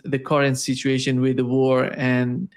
the current situation with the war, and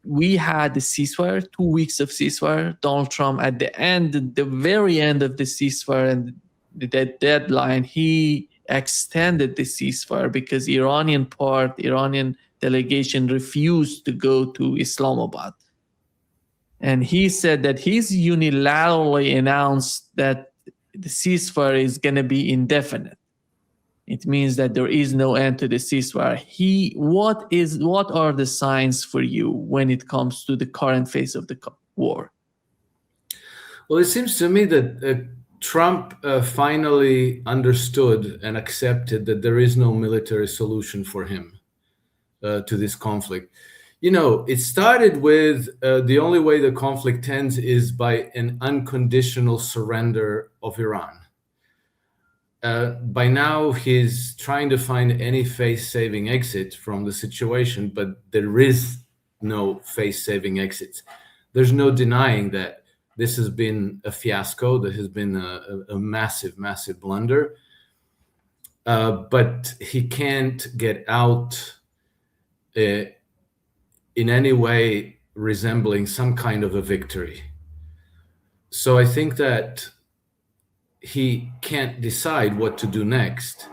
we had the ceasefire, 2 weeks of ceasefire. Donald Trump, at the end, the very end of the ceasefire and the deadline, he extended the ceasefire because Iranian delegation refused to go to Islamabad. And he said that he's unilaterally announced that the ceasefire is going to be indefinite. It means that there is no end to the ceasefire. What are the signs for you when it comes to the current phase of the war? Well, it seems to me that Trump finally understood and accepted that there is no military solution for him to this conflict. It started with the only way the conflict ends is by an unconditional surrender of Iran. By now, he's trying to find any face-saving exit from the situation, but there is no face-saving exit. There's no denying that this has been a fiasco. There has been a massive, massive blunder. But he can't get out in any way resembling some kind of a victory. So I think that he can't decide what to do next.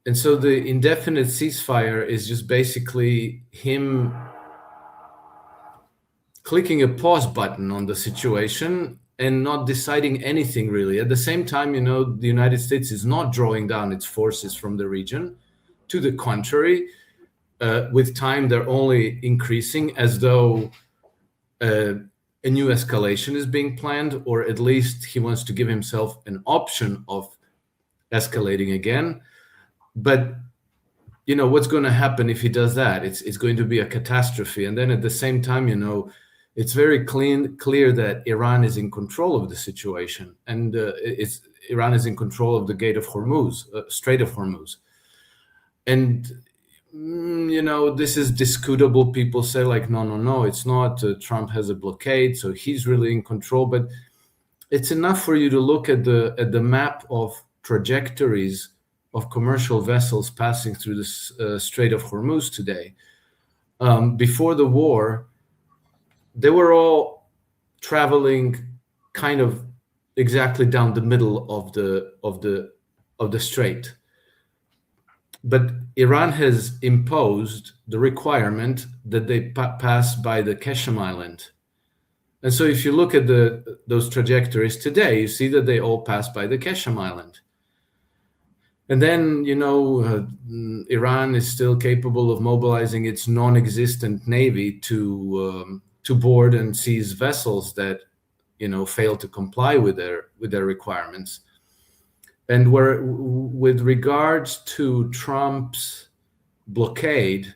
And so the indefinite ceasefire is just basically him clicking a pause button on the situation and not deciding anything really. At the same time, the United States is not drawing down its forces from the region. To the contrary, with time, they're only increasing, as though a new escalation is being planned, or at least he wants to give himself an option of escalating again. But what's going to happen if he does that? It's going to be a catastrophe. And then at the same time, it's very clear that Iran is in control of the situation, and Iran is in control of the Gate of Hormuz, Strait of Hormuz. And this is discutable. People say no, it's not. Trump has a blockade, so he's really in control. But it's enough for you to look at the map of trajectories of commercial vessels passing through the Strait of Hormuz today. Before the war, they were all traveling kind of exactly down the middle of the strait. But Iran has imposed the requirement that they pass by the Keshem Island. And so if you look at those trajectories today, you see that they all pass by the Keshem Island. And then, Iran is still capable of mobilizing its non-existent navy to board and seize vessels that, fail to comply with their requirements. And with regards to Trump's blockade,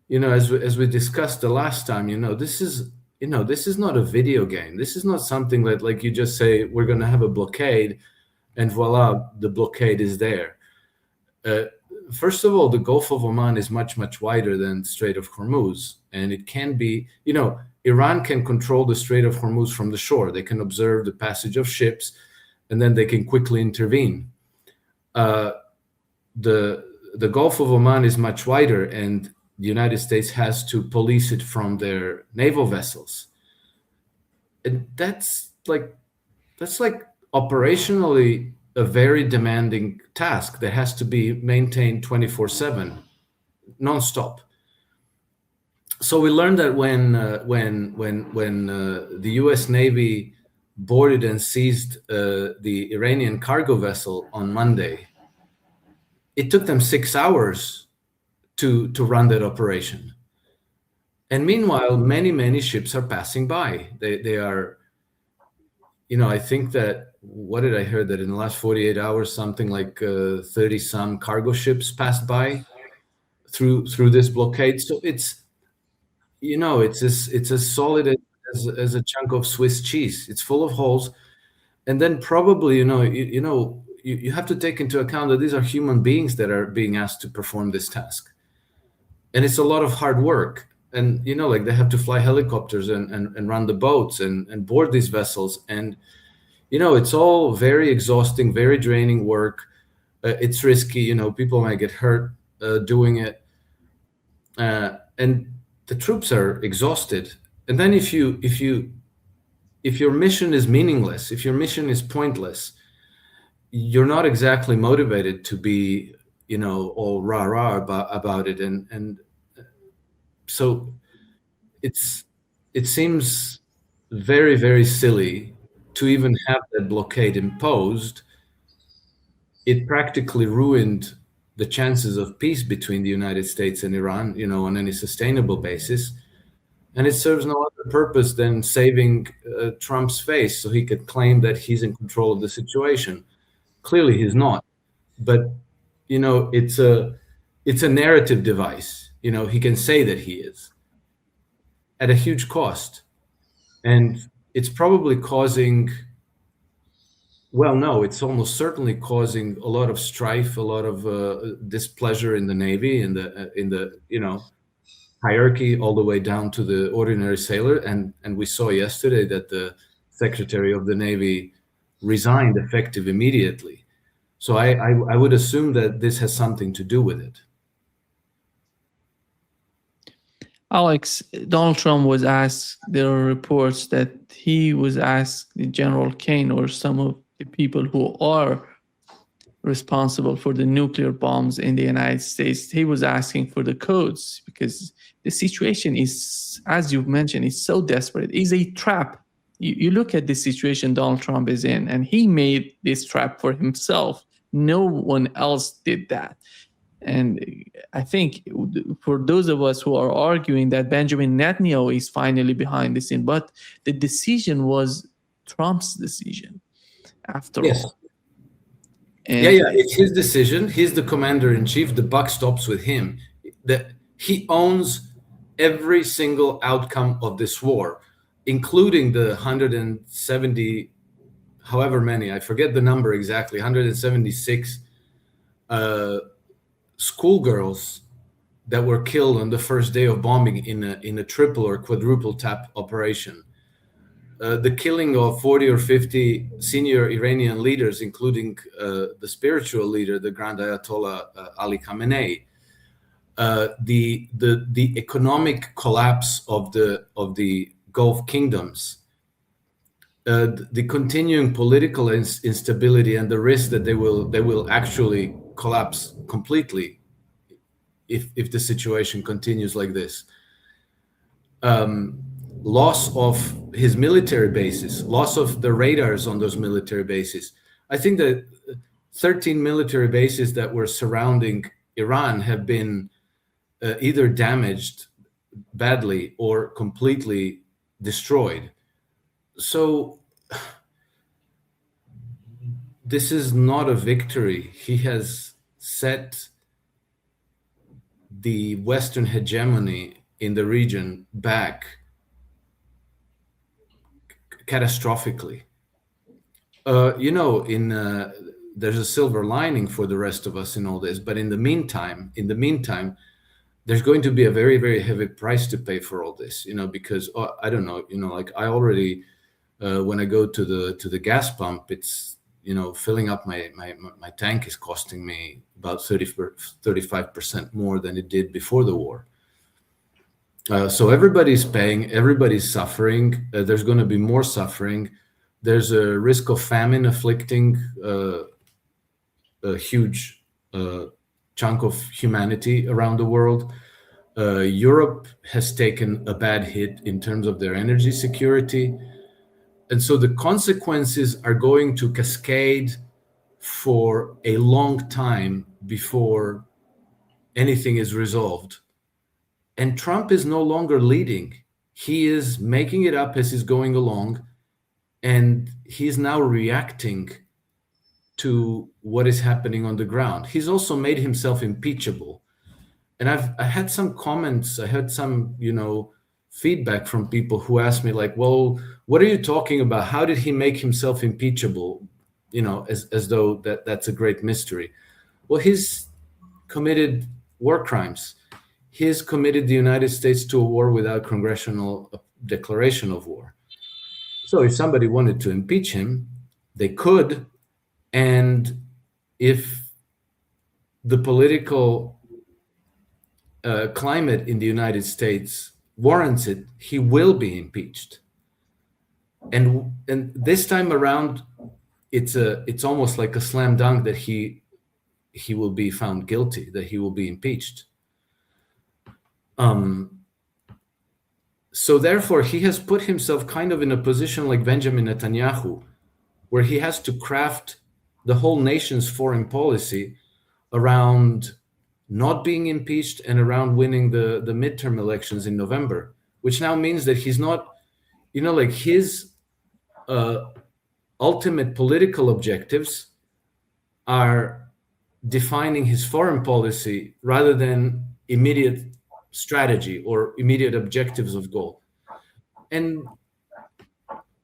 as we discussed the last time, this is not a video game. This is not something that, like, you just say we're going to have a blockade, and voila, the blockade is there. First of all, the Gulf of Oman is much, much wider than Strait of Hormuz, and it can be, Iran can control the Strait of Hormuz from the shore. They can observe the passage of ships, and then they can quickly intervene. The Gulf of Oman is much wider, and the United States has to police it from their naval vessels. And that's like operationally a very demanding task that has to be maintained 24/7, nonstop. So we learned that when the U.S. Navy boarded and seized the Iranian cargo vessel on Monday, it took them 6 hours to run that operation. And meanwhile, many ships are passing by. They are, I think that, what did I hear, that in the last 48 hours, something like 30 some cargo ships passed by through this blockade. So it's as solid as a chunk of Swiss cheese. It's full of holes. And then probably, you have to take into account that these are human beings that are being asked to perform this task. And it's a lot of hard work. And, they have to fly helicopters and run the boats and board these vessels. And, it's all very exhausting, very draining work. It's risky, people might get hurt. doing it, and the troops are exhausted. And then if your mission is meaningless, if your mission is pointless, you're not exactly motivated to be, all rah rah about it. And so it seems very, very silly to even have that blockade imposed. It practically ruined the chances of peace between the United States and Iran, on any sustainable basis. And it serves no other purpose than saving Trump's face so he could claim that he's in control of the situation. Clearly, he's not. But it's a narrative device. He can say that he is at a huge cost, and it's probably causing. Well, no, it's almost certainly causing a lot of strife, a lot of displeasure in the Navy, in the hierarchy, all the way down to the ordinary sailor. And we saw yesterday that the Secretary of the Navy resigned effective immediately. So I would assume that this has something to do with it. Alex, Donald Trump was asked, there are reports that he was asked, General Kane or some of the people who are responsible for the nuclear bombs in the United States, he was asking for the codes because the situation is, as you've mentioned, is so desperate. It's a trap. You look at the situation Donald Trump is in, and he made this trap for himself. No one else did that. And I think for those of us who are arguing that Benjamin Netanyahu is finally behind the scene, but the decision was Trump's decision after all. And yeah, it's his decision. He's the commander-in-chief. The buck stops with him. He owns every single outcome of this war, including the 170, however many, I forget the number exactly, 176 schoolgirls that were killed on the first day of bombing in a triple or quadruple tap operation. The killing of 40 or 50 senior Iranian leaders, including the spiritual leader, the Grand Ayatollah Ali Khamenei. The economic collapse of the Gulf kingdoms. The continuing political instability and the risk that they will actually collapse completely if the situation continues like this. Loss of his military bases, loss of the radars on those military bases. I think that 13 military bases that were surrounding Iran have been either damaged badly or completely destroyed. So this is not a victory. He has set the Western hegemony in the region back catastrophically. There's a silver lining for the rest of us in all this, but in the meantime, there's going to be a very, very heavy price to pay for all this, because I don't know, like I already, when I go to the gas pump, it's, filling up my tank is costing me about 35% more than it did before the war. So everybody's paying, everybody's suffering. There's going to be more suffering. There's a risk of famine afflicting a huge chunk of humanity around the world. Europe has taken a bad hit in terms of their energy security. And so the consequences are going to cascade for a long time before anything is resolved. And Trump is no longer leading. He is making it up as he's going along, and he's now reacting to what is happening on the ground. He's also made himself impeachable. And I had some comments, I had some, feedback from people who asked me like, well, what are you talking about? How did he make himself impeachable? As though that's a great mystery. Well, he's committed war crimes. He has committed the United States to a war without congressional declaration of war. So if somebody wanted to impeach him, they could. And if the political climate in the United States warrants it, he will be impeached. And this time around, it's almost like a slam dunk that he will be found guilty, that he will be impeached. So therefore, he has put himself kind of in a position like Benjamin Netanyahu, where he has to craft the whole nation's foreign policy around not being impeached and around winning the midterm elections in November, which now means that he's not, like his ultimate political objectives are defining his foreign policy rather than immediate strategy or immediate objectives of goal. And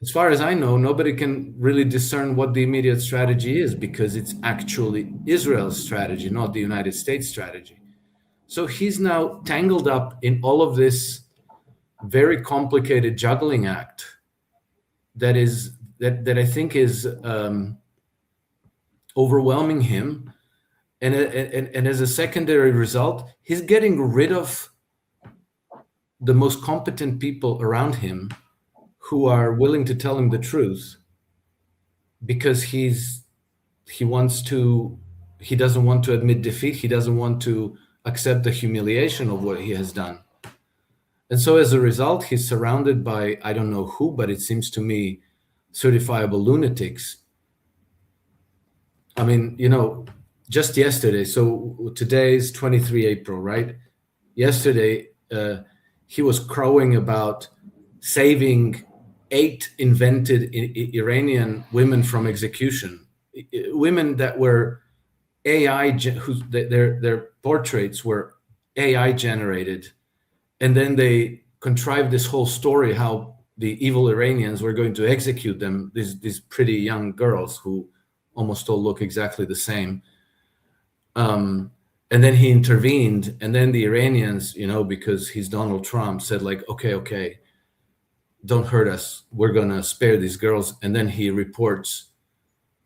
as far as I know, nobody can really discern what the immediate strategy is, because it's actually Israel's strategy, not the United States strategy. So he's now tangled up in all of this very complicated juggling act that I think is overwhelming him. And as a secondary result, he's getting rid of the most competent people around him who are willing to tell him the truth, because he doesn't want to admit defeat. He doesn't want to accept the humiliation of what he has done. And so as a result, he's surrounded by, I don't know who, but it seems to me, certifiable lunatics. I mean, just yesterday, so today's 23 April, right? Yesterday, he was crowing about saving 8 invented Iranian women from execution, women that were AI, their portraits were AI generated. And then they contrived this whole story how the evil Iranians were going to execute them, these pretty young girls who almost all look exactly the same. And then he intervened, and then the Iranians, because he's Donald Trump, said like, okay, don't hurt us. We're going to spare these girls. And then he reports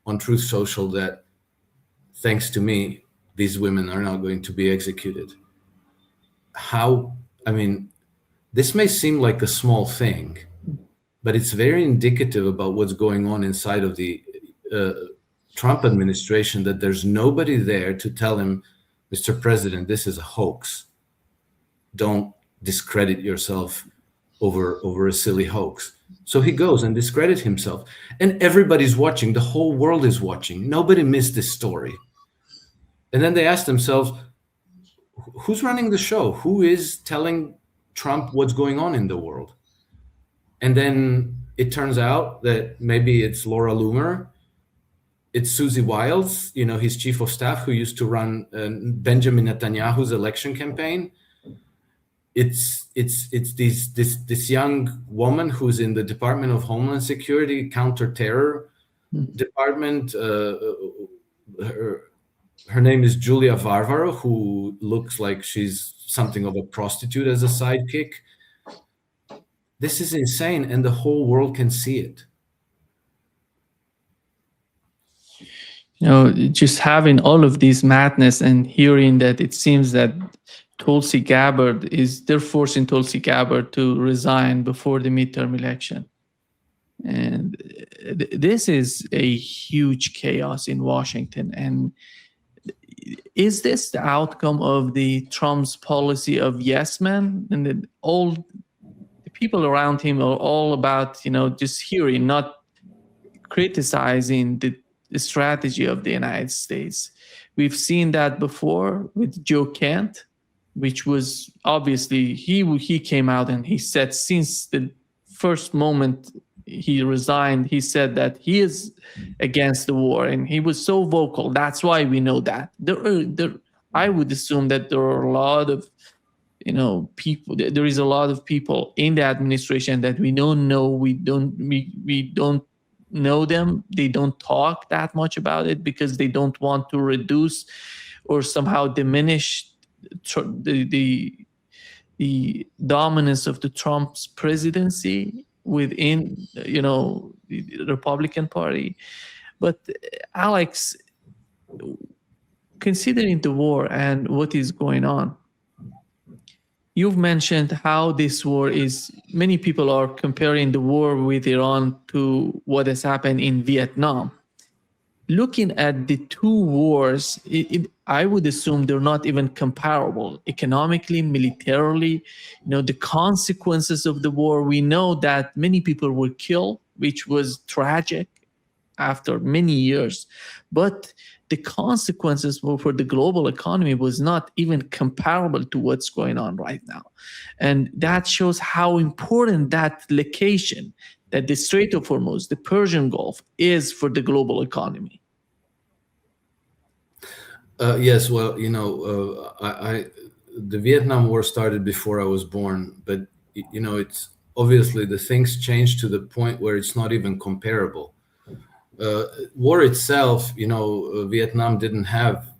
on Truth Social that thanks to me, these women are now going to be executed. This may seem like a small thing, but it's very indicative about what's going on inside of the Trump administration, that there's nobody there to tell him, Mr. President, this is a hoax. Don't discredit yourself over a silly hoax. So he goes and discredits himself. And everybody's watching. The whole world is watching. Nobody missed this story. And then they ask themselves, who's running the show? Who is telling Trump what's going on in the world? And then it turns out that maybe it's Laura Loomer, it's Susie Wiles, his chief of staff, who used to run Benjamin Netanyahu's election campaign. It's this young woman who's in the Department of Homeland Security counter-terror department. Her name is Julia Varvaro, who looks like she's something of a prostitute as a sidekick. This is insane, and the whole world can see it. Just having all of this madness and hearing that it seems that Tulsi Gabbard they're forcing Tulsi Gabbard to resign before the midterm election. And this is a huge chaos in Washington. And is this the outcome of the Trump's policy of yes men? And then all the people around him are all about, just hearing, not criticizing the strategy of the United States. We've seen that before with Joe Kent, which was obviously he came out and he said since the first moment he resigned, he said that he is against the war, and he was so vocal. That's why we know that. I would assume that there are a lot of people. There is a lot of people in the administration that we don't know. We don't know them. They don't talk that much about it because they don't want to reduce or somehow diminish the dominance of the Trump's presidency within the Republican Party. But Alex, considering the war and what is going on, You've mentioned how this war is, many people are comparing the war with Iran to what has happened in Vietnam. Looking at the two wars, I would assume they're not even comparable economically, militarily. The consequences of the war, we know that many people were killed, which was tragic after many years. But the consequences for the global economy was not even comparable to what's going on right now. And that shows how important that location, that the Strait of Hormuz, the Persian Gulf, is for the global economy. Yes, well, the Vietnam War started before I was born, but it's obviously the things changed to the point where it's not even comparable. War itself, Vietnam didn't have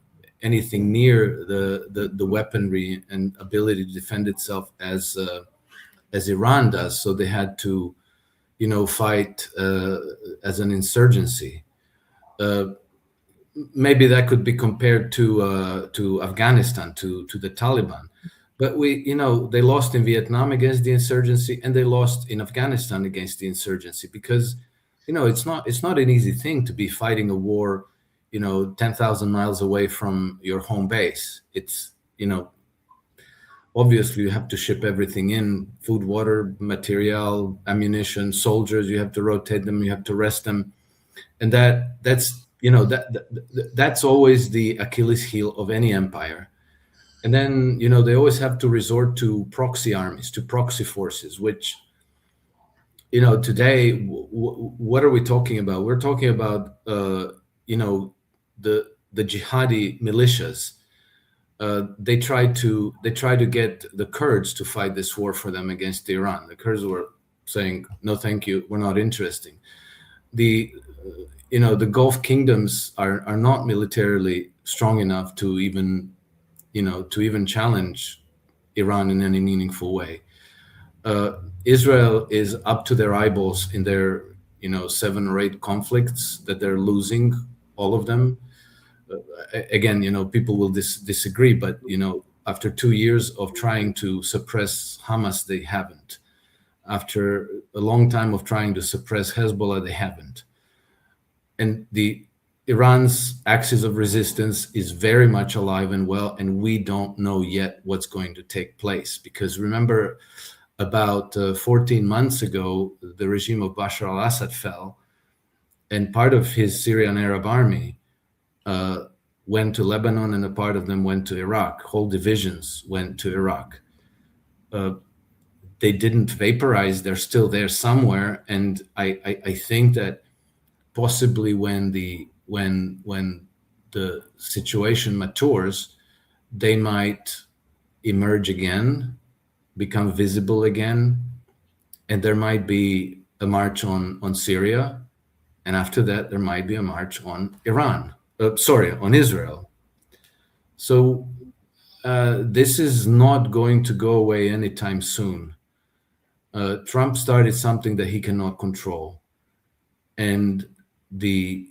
anything near the weaponry and ability to defend itself as Iran does. So they had to, fight as an insurgency. Maybe that could be compared to Afghanistan, to the Taliban. But they lost in Vietnam against the insurgency, and they lost in Afghanistan against the insurgency, because it's not an easy thing to be fighting a war 10,000 miles away from your home base. It's obviously you have to ship everything in: food, water, material, ammunition, soldiers. You have to rotate them, you have to rest them, and that's always the Achilles heel of any empire. And then they always have to resort to proxy armies, to proxy forces, which today, what are we talking about? We're talking about the jihadi militias. They tried to get the Kurds to fight this war for them against Iran. The Kurds were saying, no, thank you, we're not interested. The Gulf kingdoms are not militarily strong enough to even challenge Iran in any meaningful way. Israel is up to their eyeballs in their 7 or 8 conflicts that they're losing, all of them. Again, people will disagree, but after 2 years of trying to suppress Hamas, they haven't. After a long time of trying to suppress Hezbollah, they haven't. And Iran's axis of resistance is very much alive and well, and we don't know yet what's going to take place. Because remember, about 14 months ago, the regime of Bashar al-Assad fell, and part of his Syrian Arab army went to Lebanon, and a part of them went to Iraq. Whole divisions went to Iraq. They didn't vaporize; they're still there somewhere. And I think that possibly when the situation matures, they might emerge again, become visible again, and there might be a march on Syria, and after that there might be a march on on Israel. So this is not going to go away anytime soon. Trump started something that he cannot control, and the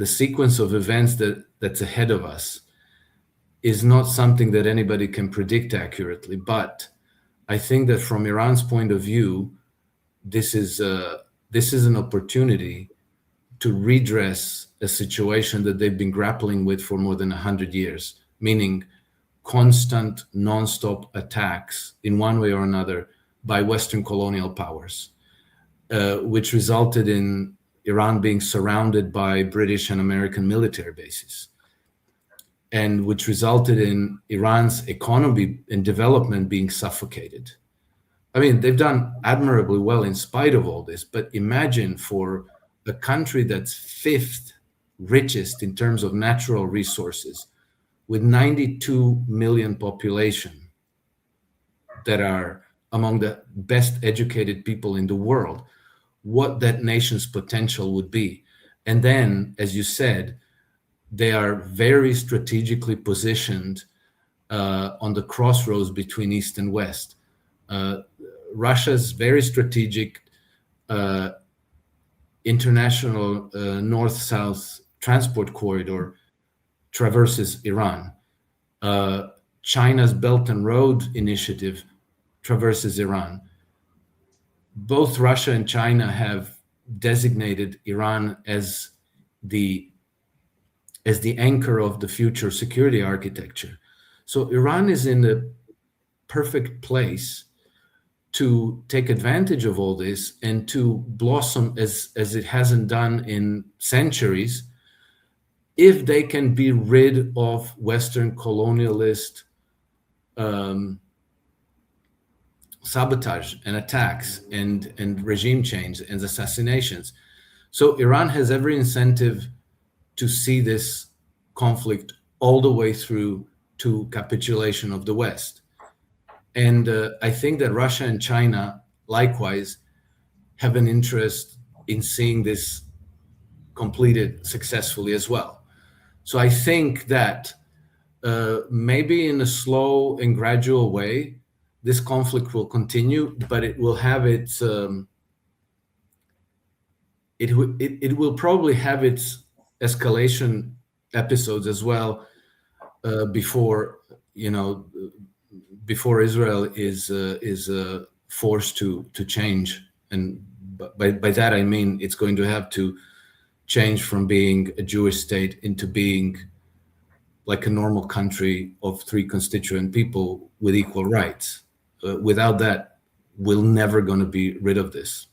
sequence of events that's ahead of us is not something that anybody can predict accurately. But I think that from Iran's point of view, this is an opportunity to redress a situation that they've been grappling with for more than 100 years, meaning constant, non-stop attacks in one way or another by Western colonial powers, which resulted in Iran being surrounded by British and American military bases, and which resulted in Iran's economy and development being suffocated. I mean, they've done admirably well in spite of all this, but imagine for a country that's 5th richest in terms of natural resources, with 92 million population, that are among the best educated people in the world, what that nation's potential would be. And then, as you said, they are very strategically positioned on the crossroads between East and West. Russia's very strategic international north-south transport corridor traverses Iran. China's Belt and Road Initiative traverses Iran. Both Russia and China have designated Iran as the anchor of the future security architecture. So Iran is in the perfect place to take advantage of all this and to blossom as it hasn't done in centuries, if they can be rid of Western colonialist sabotage and attacks and regime change and assassinations. So Iran has every incentive to see this conflict all the way through to capitulation of the West. And I think that Russia and China, likewise, have an interest in seeing this completed successfully as well. So I think that maybe in a slow and gradual way, this conflict will continue, but it will have its it will probably have its escalation episodes as well before Israel is forced to change. And by that I mean it's going to have to change from being a Jewish state into being like a normal country of 3 constituent people with equal rights. Without that, we're never going to be rid of this.